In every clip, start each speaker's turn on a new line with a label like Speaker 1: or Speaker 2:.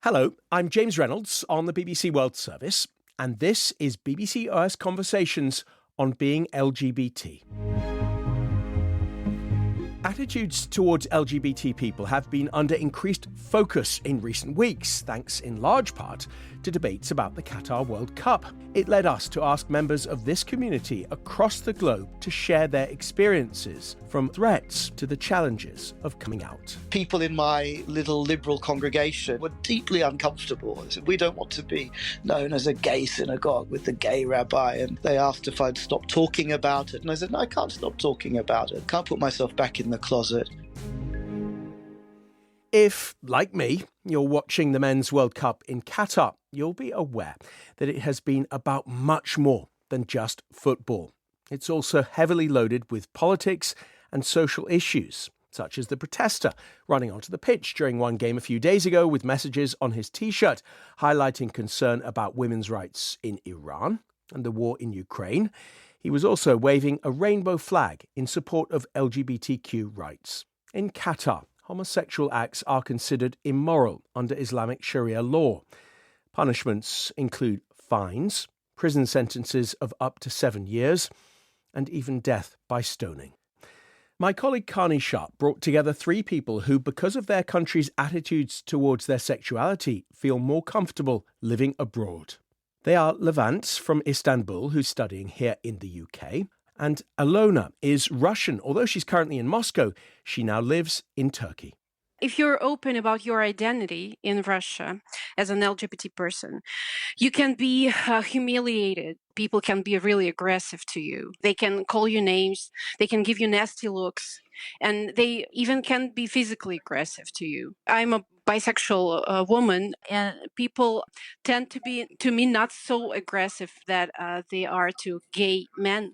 Speaker 1: Hello, I'm James Reynolds on the BBC World Service, and this is BBC Earth Conversations on being LGBT. Attitudes towards LGBT people have been under increased focus in recent weeks, thanks in large part to debates about the Qatar World Cup. It led us to ask members of this community across the globe to share their experiences, from threats to the challenges of coming out.
Speaker 2: People in my little liberal congregation were deeply uncomfortable. They said, we don't want to be known as a gay synagogue with the gay rabbi. And they asked if I'd stop talking about it. And I said, no, I can't stop talking about it. I can't put myself back in the closet.
Speaker 1: If, like me, you're watching the Men's World Cup in Qatar, you'll be aware that it has been about much more than just football. It's also heavily loaded with politics and social issues, such as the protester running onto the pitch during one game a few days ago with messages on his T-shirt highlighting concern about women's rights in Iran and the war in Ukraine. He was also waving a rainbow flag in support of LGBTQ rights. In Qatar, homosexual acts are considered immoral under Islamic Sharia law. Punishments include fines, prison sentences of up to 7 years, and even death by stoning. My colleague Carney Sharp brought together three people who, because of their country's attitudes towards their sexuality, feel more comfortable living abroad. They are Levant from Istanbul, who's studying here in the UK, and Alona is Russian. Although she's currently in Moscow, she now lives in Turkey.
Speaker 3: If you're open about your identity in Russia as an LGBT person, you can be humiliated. People can be really aggressive to you. They can call you names. They can give you nasty looks. And they even can be physically aggressive to you. I'm a bisexual woman, and people tend to be, to me, not so aggressive that they are to gay men.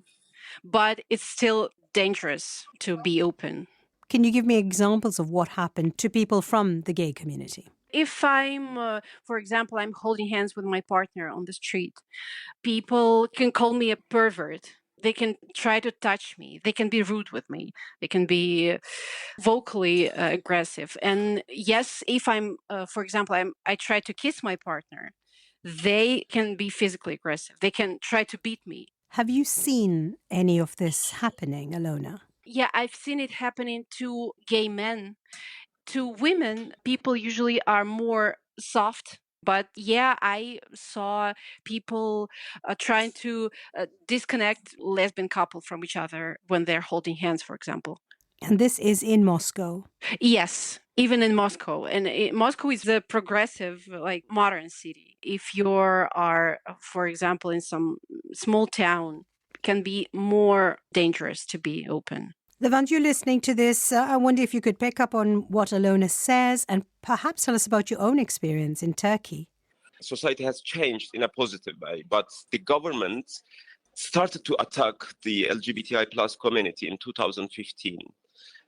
Speaker 3: But it's still dangerous to be open.
Speaker 4: Can you give me examples of what happened to people from the gay community?
Speaker 3: If I'm, for example, I'm holding hands with my partner on the street, people can call me a pervert. They can try to touch me. They can be rude with me. They can be vocally aggressive. And yes, if I'm, for example, I try to kiss my partner, they can be physically aggressive. They can try to beat me.
Speaker 4: Have you seen any of this happening, Alona?
Speaker 3: Yeah, I've seen it happening to gay men. To women, people usually are more soft. But yeah, I saw people trying to disconnect lesbian couple from each other when they're holding hands, for example.
Speaker 4: And this is in Moscow?
Speaker 3: Yes, even in Moscow. And Moscow is a progressive, modern city. If you are, for example, in some small town, can be more dangerous to be open.
Speaker 4: Levant, you're listening to this. I wonder if you could pick up on what Alona says and perhaps tell us about your own experience in Turkey.
Speaker 5: Society has changed in a positive way, but the government started to attack the LGBTI plus community in 2015.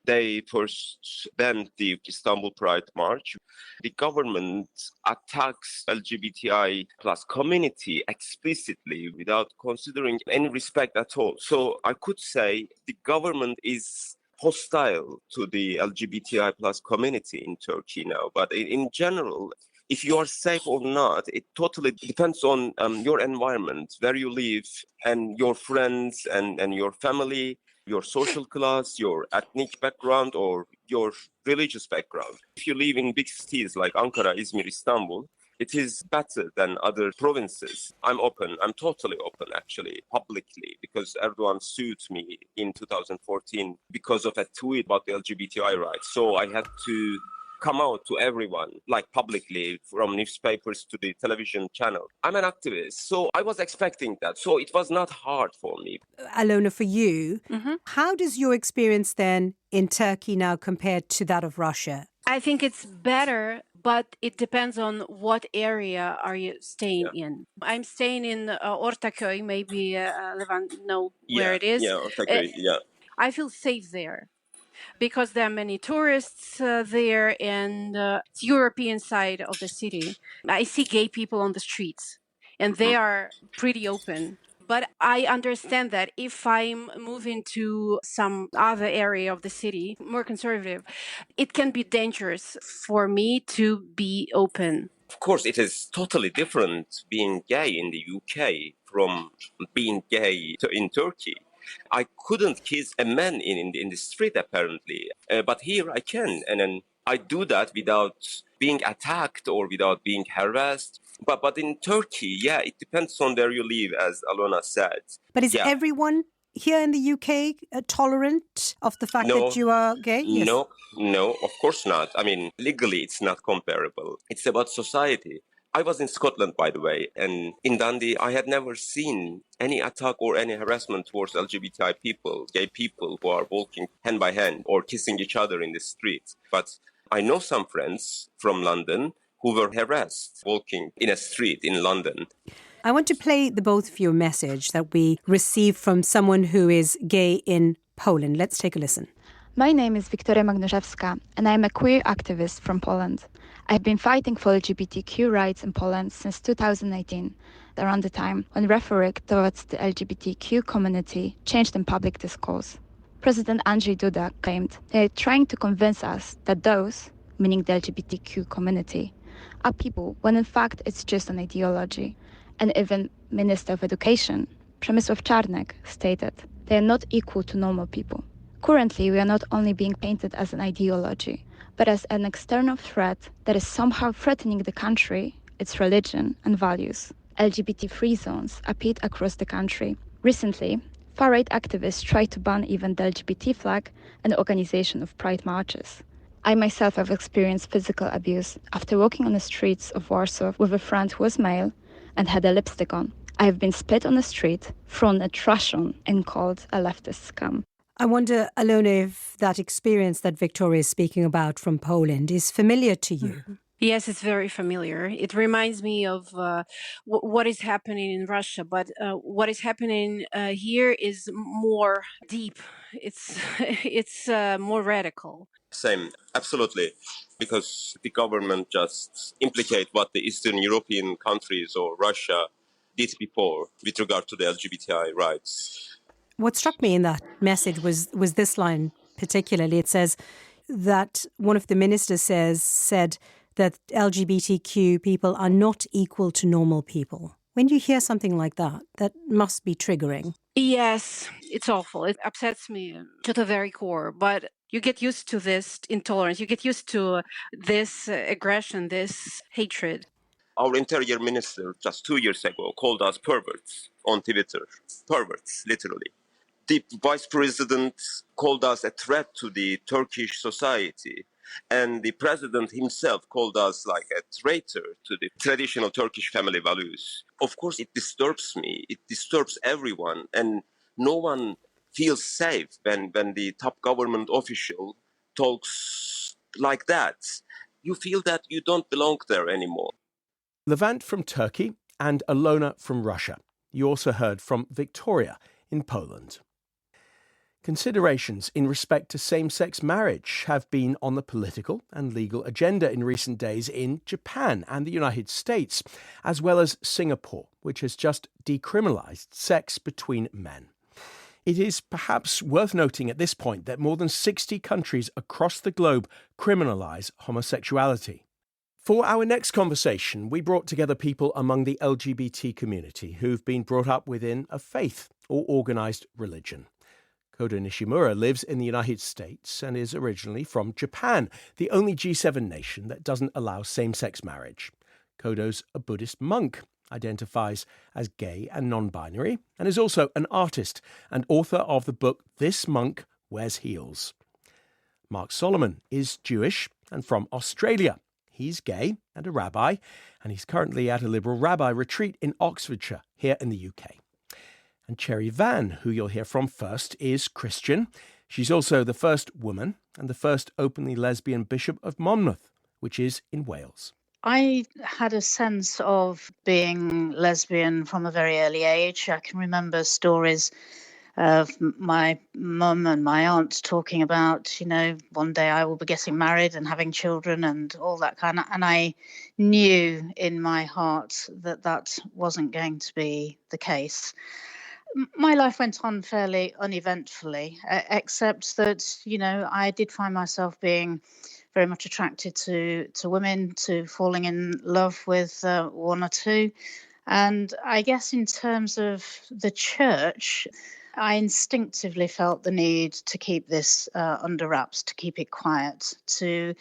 Speaker 5: They first banned the Istanbul Pride March. The government attacks LGBTI plus community explicitly without considering any respect at all. So I could say the government is hostile to the LGBTI plus community in Turkey now. But in general, if you are safe or not, it totally depends on your environment, where you live, and your friends and your family, your social class, your ethnic background, or your religious background. If you live in big cities like Ankara, Izmir, Istanbul, it is better than other provinces. I'm open. I'm totally open, actually, publicly, because Erdogan sued me in 2014 because of a tweet about the LGBTI rights. So I had to come out to everyone, publicly, from newspapers to the television channel. I'm an activist, so I was expecting that. So it was not hard for me.
Speaker 4: Alona, for you, how does your experience then in Turkey now compare to that of Russia?
Speaker 3: I think it's better, but it depends on what area are you staying in. I'm staying in Ortaköy, maybe Levant know where it is.
Speaker 5: Yeah, Ortaköy, yeah.
Speaker 3: I feel safe there, because there are many tourists there, and it's European side of the city. I see gay people on the streets, and they are pretty open. But I understand that if I'm moving to some other area of the city, more conservative, it can be dangerous for me to be open.
Speaker 5: Of course, it is totally different being gay in the UK from being gay in Turkey. I couldn't kiss a man in the street, apparently, but here I can. And then I do that without being attacked or without being harassed. But in Turkey, yeah, it depends on where you live, as Alona said.
Speaker 4: But is
Speaker 5: Yeah,
Speaker 4: everyone here in the UK tolerant of the fact that
Speaker 5: no,
Speaker 4: you are gay? Yes.
Speaker 5: no, of course not. I mean, legally, it's not comparable. It's about society. I was in Scotland, by the way, and in Dundee, I had never seen any attack or any harassment towards LGBTI people, gay people who are walking hand by hand or kissing each other in the street. But I know some friends from London who were harassed walking in a street in London.
Speaker 4: I want to play the both of you a message that we received from someone who is gay in Poland. Let's take a listen.
Speaker 6: My name is Wiktoria Magnuszewska, and I am a queer activist from Poland. I've been fighting for LGBTQ rights in Poland since 2018, around the time when rhetoric towards the LGBTQ community changed in public discourse. President Andrzej Duda claimed they're trying to convince us that those, meaning the LGBTQ community, are people, when in fact it's just an ideology. And even Minister of Education, Przemysław Czarnek, stated they are not equal to normal people. Currently, we are not only being painted as an ideology, but as an external threat that is somehow threatening the country, its religion and values. LGBT-free zones appeared across the country. Recently, far-right activists tried to ban even the LGBT flag and the organization of pride marches. I myself have experienced physical abuse after walking on the streets of Warsaw with a friend who was male and had a lipstick on. I have been spit on the street, thrown a trash on, and called a leftist scum.
Speaker 4: I wonder, Alona, if that experience that Victoria is speaking about from Poland is familiar to you.
Speaker 3: Mm-hmm. Yes, it's very familiar. It reminds me of what is happening in Russia, but what is happening here is more deep. It's it's more radical.
Speaker 5: Same, absolutely, because the government just implicate what the Eastern European countries or Russia did before with regard to the LGBTI rights.
Speaker 4: What struck me in that message was this line particularly. It says that one of the ministers said that LGBTQ people are not equal to normal people. When you hear something like that, that must be triggering.
Speaker 3: Yes, it's awful. It upsets me to the very core. But you get used to this intolerance. You get used to this aggression, this hatred.
Speaker 5: Our interior minister just 2 years ago called us perverts on Twitter. Perverts, literally. The vice president called us a threat to the Turkish society. And the president himself called us like a traitor to the traditional Turkish family values. Of course, it disturbs me. It disturbs everyone. And no one feels safe when the top government official talks like that. You feel that you don't belong there anymore.
Speaker 1: Levant from Turkey and Alona from Russia. You also heard from Victoria in Poland. Considerations in respect to same-sex marriage have been on the political and legal agenda in recent days in Japan and the United States, as well as Singapore, which has just decriminalised sex between men. It is perhaps worth noting at this point that more than 60 countries across the globe criminalise homosexuality. For our next conversation, we brought together people among the LGBT community who've been brought up within a faith or organised religion. Kodo Nishimura lives in the United States and is originally from Japan, the only G7 nation that doesn't allow same-sex marriage. Kodo's a Buddhist monk, identifies as gay and non-binary, and is also an artist and author of the book This Monk Wears Heels. Mark Solomon is Jewish and from Australia. He's gay and a rabbi, and he's currently at a liberal rabbi retreat in Oxfordshire, here in the UK. And Cherry Van, who you'll hear from first, is Christian. She's also the first woman and the first openly lesbian bishop of Monmouth, which is in Wales.
Speaker 7: I had a sense of being lesbian from a very early age. I can remember stories of my mum and my aunt talking about, one day I will be getting married and having children and all that kind of, and I knew in my heart that that wasn't going to be the case. My life went on fairly uneventfully, except that, I did find myself being very much attracted to women, to falling in love with one or two. And I guess in terms of the church, I instinctively felt the need to keep this under wraps, to keep it quiet, to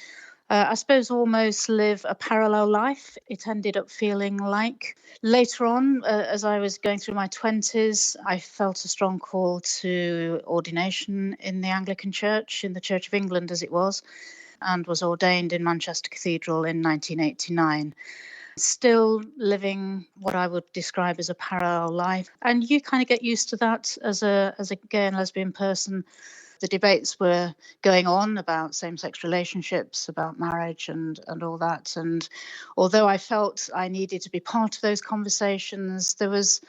Speaker 7: I suppose almost live a parallel life. It ended up feeling like. Later on, as I was going through my 20s, I felt a strong call to ordination in the Anglican Church, in the Church of England as it was, and was ordained in Manchester Cathedral in 1989. Still living what I would describe as a parallel life. And you kind of get used to that as a gay and lesbian person. The debates were going on about same-sex relationships, about marriage and all that. And although I felt I needed to be part of those conversations, there was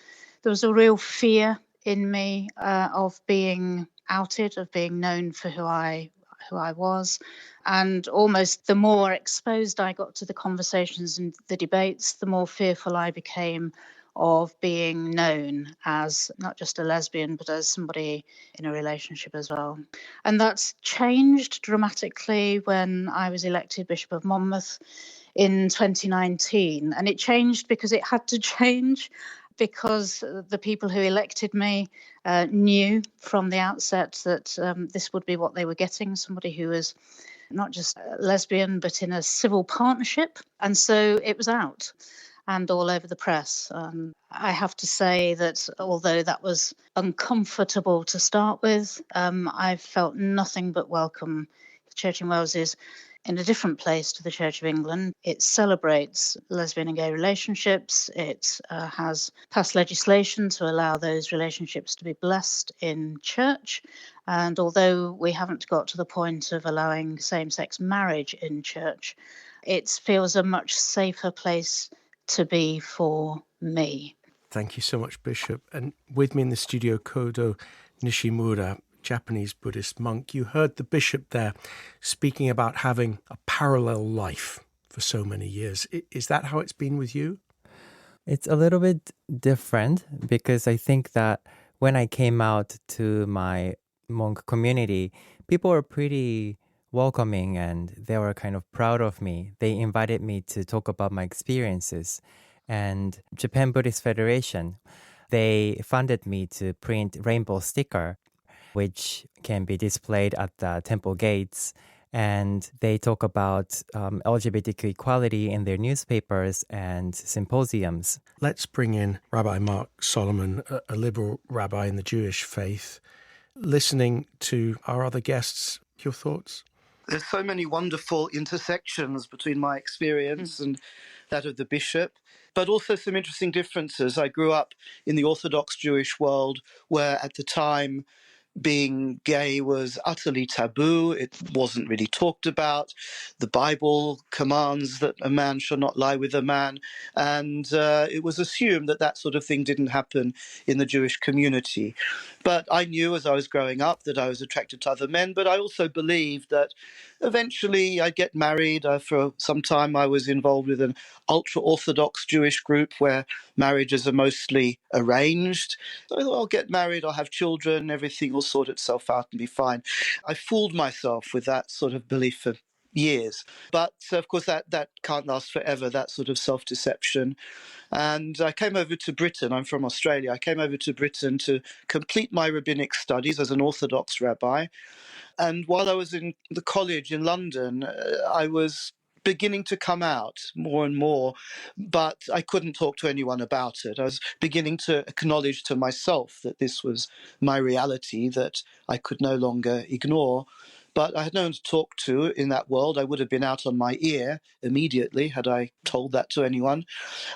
Speaker 7: a real fear in me of being outed, of being known for who I was. And almost the more exposed I got to the conversations and the debates, the more fearful I became of being known as not just a lesbian, but as somebody in a relationship as well. And that's changed dramatically when I was elected Bishop of Monmouth in 2019. And it changed because it had to change, because the people who elected me knew from the outset that this would be what they were getting, somebody who was not just lesbian, but in a civil partnership. And so it was out and all over the press. I have to say that although that was uncomfortable to start with, I felt nothing but welcome. The Church in Wales is in a different place to the Church of England. It celebrates lesbian and gay relationships. It has passed legislation to allow those relationships to be blessed in church. And although we haven't got to the point of allowing same-sex marriage in church, it feels a much safer place to be for me.
Speaker 1: Thank you so much, Bishop. And with me in the studio, Kodo Nishimura, Japanese Buddhist monk. You heard the bishop there speaking about having a parallel life for so many years. Is that how it's been with you?
Speaker 8: It's a little bit different because I think that when I came out to my monk community, people were pretty welcoming and they were kind of proud of me. They invited me to talk about my experiences. And Japan Buddhist Federation, they funded me to print rainbow sticker, which can be displayed at the temple gates. And they talk about LGBTQ equality in their newspapers and symposiums.
Speaker 1: Let's bring in Rabbi Mark Solomon, a liberal rabbi in the Jewish faith. Listening to our other guests, your thoughts?
Speaker 2: There's so many wonderful intersections between my experience and that of the bishop, but also some interesting differences. I grew up in the Orthodox Jewish world where at the time being gay was utterly taboo. It wasn't really talked about. The Bible commands that a man shall not lie with a man. And it was assumed that that sort of thing didn't happen in the Jewish community. But I knew as I was growing up that I was attracted to other men, but I also believed that eventually I'd get married. For some time I was involved with an ultra-Orthodox Jewish group where marriages are mostly arranged. So I thought, I'll get married, I'll have children, everything will sort itself out and be fine. I fooled myself with that sort of belief for years. But of course that can't last forever, that sort of self-deception. And I came over to Britain. I'm from Australia. I came over to Britain to complete my rabbinic studies as an Orthodox rabbi. And while I was in the college in London, I was beginning to come out more and more, but I couldn't talk to anyone about it. I was beginning to acknowledge to myself that this was my reality that I could no longer ignore. But I had no one to talk to in that world. I would have been out on my ear immediately had I told that to anyone.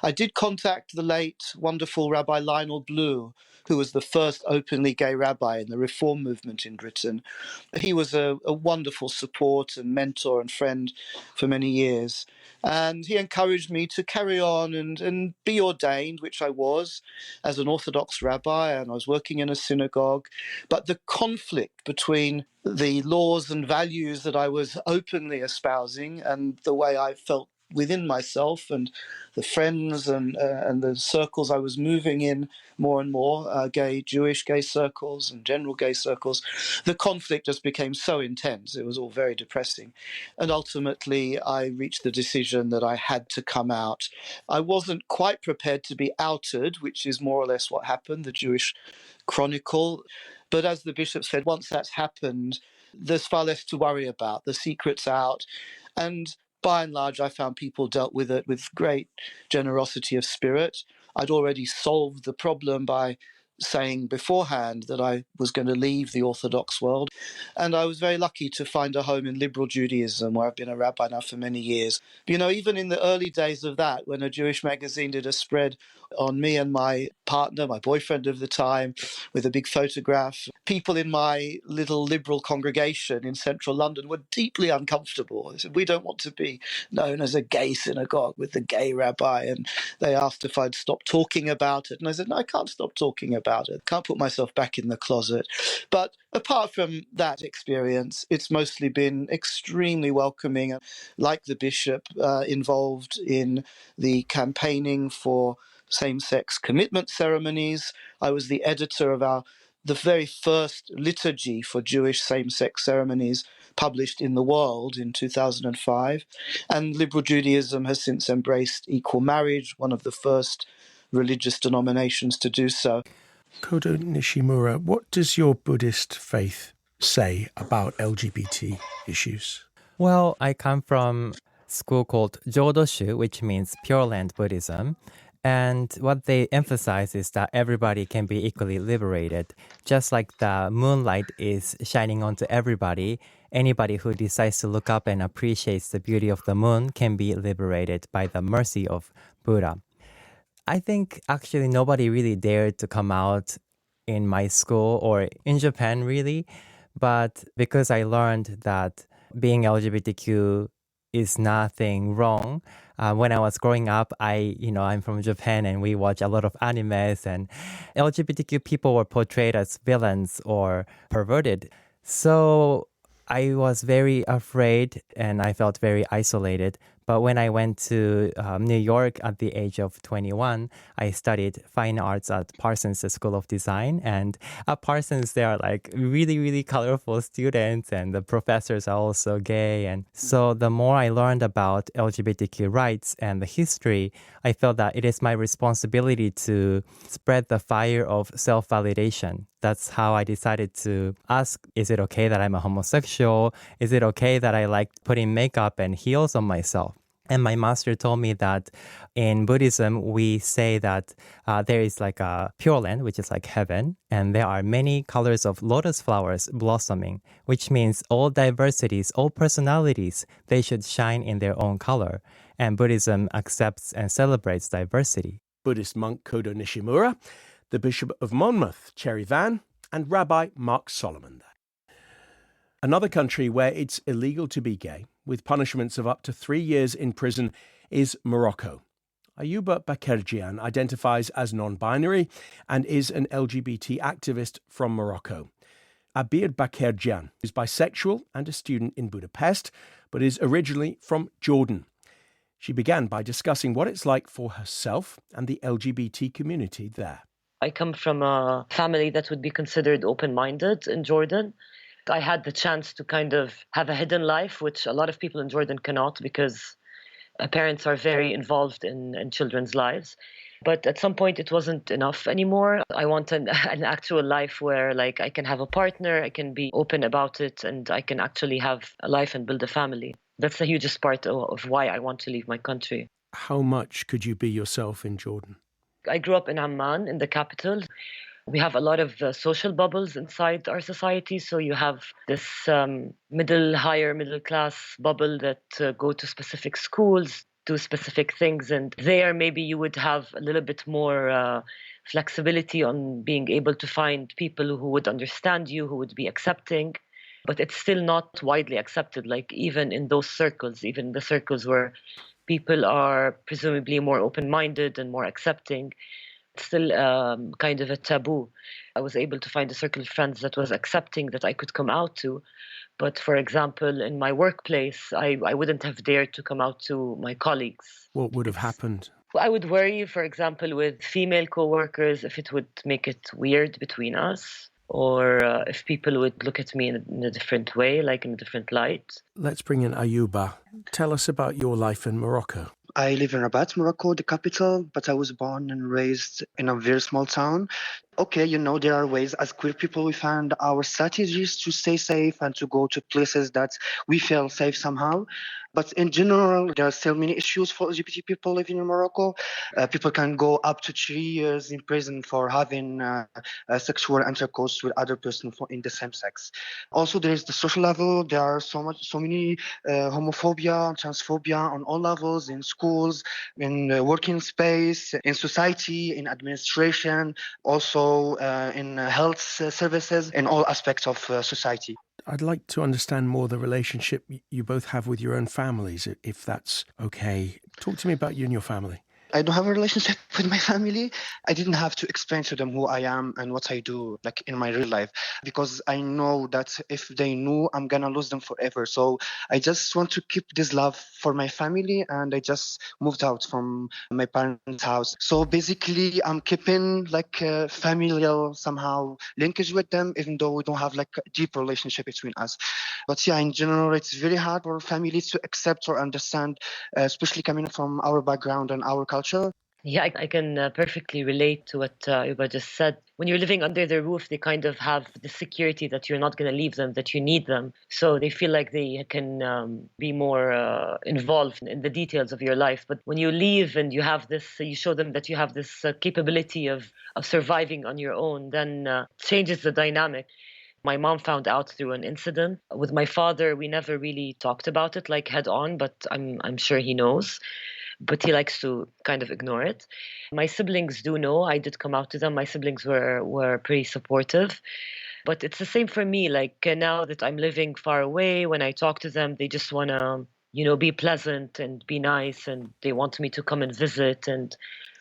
Speaker 2: I did contact the late, wonderful Rabbi Lionel Blue, who was the first openly gay rabbi in the Reform movement in Britain. He was a wonderful support and mentor and friend for many years. And he encouraged me to carry on and be ordained, which I was, as an Orthodox rabbi, and I was working in a synagogue. But the conflict between the laws and values that I was openly espousing and the way I felt within myself and the friends and the circles I was moving in more and more, Jewish gay circles and general gay circles, the conflict just became so intense. It was all very depressing. And ultimately, I reached the decision that I had to come out. I wasn't quite prepared to be outed, which is more or less what happened, the Jewish Chronicle. But as the bishop said, once that's happened, there's far less to worry about. The secret's out. And by and large, I found people dealt with it with great generosity of spirit. I'd already solved the problem by saying beforehand that I was going to leave the Orthodox world. And I was very lucky to find a home in liberal Judaism, where I've been a rabbi now for many years. You know, even in the early days of that, when a Jewish magazine did a spread on me and my partner, my boyfriend of the time, with a big photograph, people in my little liberal congregation in central London were deeply uncomfortable. They said, we don't want to be known as a gay synagogue with the gay rabbi. And they asked if I'd stop talking about it. And I said, no, I can't stop talking about it. Can't put myself back in the closet. But apart from that experience, it's mostly been extremely welcoming. Like the bishop, involved in the campaigning for same-sex commitment ceremonies. I was the editor of the very first liturgy for Jewish same-sex ceremonies published in the world in 2005. And liberal Judaism has since embraced equal marriage, one of the first religious denominations to do so.
Speaker 1: Kodo Nishimura, what does your Buddhist faith say about LGBT issues?
Speaker 8: Well, I come from a school called Jodoshu, which means Pure Land Buddhism. And what they emphasize is that everybody can be equally liberated. Just like the moonlight is shining onto everybody, anybody who decides to look up and appreciates the beauty of the moon can be liberated by the mercy of Buddha. I think actually nobody really dared to come out in my school or in Japan really, but because I learned that being LGBTQ is nothing wrong. When I was growing up, I'm from Japan and we watch a lot of animes, and LGBTQ people were portrayed as villains or perverted. So I was very afraid and I felt very isolated. But when I went to New York at the age of 21, I studied fine arts at Parsons School of Design. And at Parsons, there are like really, really colorful students, and the professors are also gay. And so the more I learned about LGBTQ rights and the history, I felt that it is my responsibility to spread the fire of self-validation. That's how I decided to ask, is it okay that I'm a homosexual? Is it okay that I like putting makeup and heels on myself? And my master told me that in Buddhism, we say that there is like a pure land, which is like heaven, and there are many colors of lotus flowers blossoming, which means all diversities, all personalities, they should shine in their own color. And Buddhism accepts and celebrates diversity.
Speaker 1: Buddhist monk Kodo Nishimura, the Bishop of Monmouth, Cherry Van, and Rabbi Mark Solomon. Another country where it's illegal to be gay, with punishments of up to 3 years in prison, is Morocco. Ayuba Bakerjian identifies as non-binary and is an LGBT activist from Morocco. Abir Bakerjian is bisexual and a student in Budapest, but is originally from Jordan. She began by discussing what it's like for herself and the LGBT community there.
Speaker 9: I come from a family that would be considered open-minded in Jordan. I had the chance to kind of have a hidden life, which a lot of people in Jordan cannot, because parents are very involved in children's lives. But at some point, it wasn't enough anymore. I want an actual life where, like, I can have a partner, I can be open about it, and I can actually have a life and build a family. That's the hugest part of why I want to leave my country.
Speaker 1: How much could you be yourself in Jordan?
Speaker 9: I grew up in Amman, in the capital. We have a lot of social bubbles inside our society. So you have this higher middle class bubble that go to specific schools, do specific things. And there, maybe you would have a little bit more flexibility on being able to find people who would understand you, who would be accepting. But it's still not widely accepted, like even in those circles, even the circles where people are presumably more open-minded and more accepting. still kind of a taboo. I was able to find a circle of friends that was accepting that I could come out to. But for example, in my workplace, I wouldn't have dared to come out to my colleagues.
Speaker 1: What would have happened?
Speaker 9: I would worry, for example, with female coworkers if it would make it weird between us, or if people would look at me in a different way, like in a different light.
Speaker 1: Let's bring in Ayuba. Tell us about your life in Morocco.
Speaker 10: I live in Rabat, Morocco, the capital, but I was born and raised in a very small town. Okay, there are ways as queer people we find our strategies to stay safe and to go to places that we feel safe somehow. But in general, there are still many issues for LGBT people living in Morocco. People can go up to 3 years in prison for having sexual intercourse with other person in the same sex. Also, there is the social level. There are so many homophobia, transphobia on all levels, in schools, in working space, in society, in administration, also in health services, in all aspects of society.
Speaker 1: I'd like to understand more the relationship you both have with your own families, if that's okay. Talk to me about you and your family.
Speaker 10: I don't have a relationship with my family. I didn't have to explain to them who I am and what I do, like in my real life, because I know that if they knew, I'm gonna lose them forever. So I just want to keep this love for my family, and I just moved out from my parents' house. So basically, I'm keeping like a familial somehow linkage with them, even though we don't have like a deep relationship between us. But yeah, in general, it's very hard for families to accept or understand, especially coming from our background and our culture.
Speaker 9: Yeah, I can perfectly relate to what Uba just said. When you're living under their roof, they kind of have the security that you're not going to leave them, that you need them. So they feel like they can be more involved in the details of your life. But when you leave and you have this, you show them that you have this capability of surviving on your own, then changes the dynamic. My mom found out through an incident. With my father, we never really talked about it like head on, but I'm sure he knows. But he likes to kind of ignore it. My siblings do know. I did come out to them. My siblings were pretty supportive. But it's the same for me. Like now that I'm living far away, when I talk to them, they just want to, be pleasant and be nice. And they want me to come and visit. And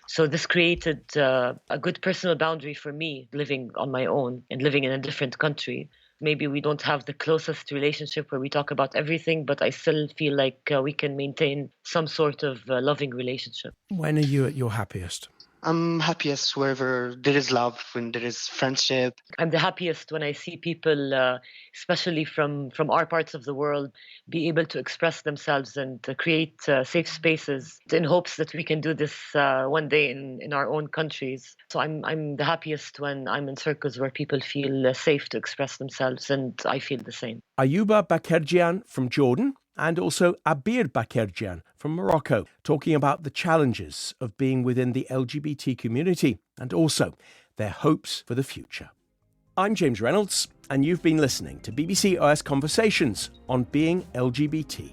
Speaker 9: so this created a good personal boundary for me living on my own and living in a different country. Maybe we don't have the closest relationship where we talk about everything, but I still feel like we can maintain some sort of loving relationship.
Speaker 1: When are you at your happiest?
Speaker 10: I'm happiest wherever there is love, when there is friendship.
Speaker 9: I'm the happiest when I see people, especially from our parts of the world, be able to express themselves and create safe spaces in hopes that we can do this one day in our own countries. So I'm the happiest when I'm in circles where people feel safe to express themselves, and I feel the same.
Speaker 1: Ayuba Bakerjian from Jordan and also Abir Bakerjian from Morocco, talking about the challenges of being within the LGBT community and also their hopes for the future. I'm James Reynolds, and you've been listening to BBC OS Conversations on being LGBT.